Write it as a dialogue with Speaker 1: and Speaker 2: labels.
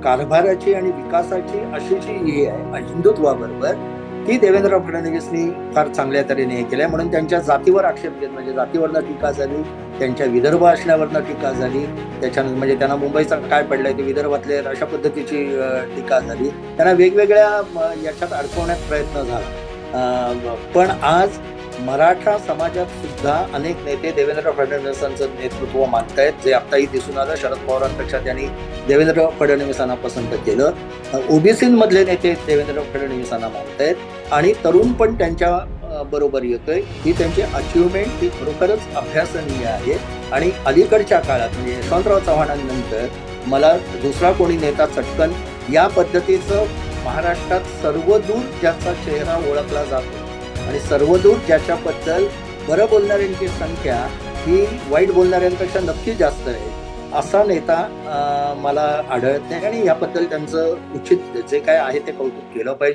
Speaker 1: कारभाराची आणि विकासाची अशी जी ही आहे हिंदुत्वाबरोबर, ती देवेंद्र फडणवीसनी फार चांगल्या तऱ्हेने हे केलंय. म्हणून त्यांच्या जातीवर आक्षेप घेत, म्हणजे जातीवरनं टीका झाली, त्यांच्या विदर्भ असण्यावरनं टीका झाली, त्याच्यानंतर म्हणजे त्यांना मुंबईचा काय पडलाय ते विदर्भातले अशा पद्धतीची टीका झाली. त्यांना वेगवेगळ्या याच्यात अडकवण्यात प्रयत्न झाला. पण आज मराठा समाजात सुद्धा अनेक नेते देवेंद्र फडणवीसांचं नेतृत्व मानतायत, जे आताही दिसून आलं. शरद पवारांपेक्षा त्यांनी देवेंद्र फडणवीसांना पसंत केलं. ओबीसीमधले नेते देवेंद्र फडणवीसांना मानतायत आणि तरुण पण त्यांच्या बरोबर येतोय. ही त्यांची अचिव्हमेंट ही खरोखरच अभ्यासनीय आहे. आणि अलीकडच्या काळात म्हणजे यशवंतराव चव्हाणांनंतर मला दुसरा कोणी नेता चटकन या पद्धतीचं महाराष्ट्रात सर्वदूर ज्याचा चेहरा ओळखला जातो आणि सर्वदूर ज्याच्याबद्दल बरं बोलणाऱ्यांची संख्या ही वाईट बोलणाऱ्यांपेक्षा नक्की जास्त आहे, असा नेता मला आढळत नाही. आणि याबद्दल त्यांचं उचित जे काय आहे ते कौतुक केलं पाहिजे.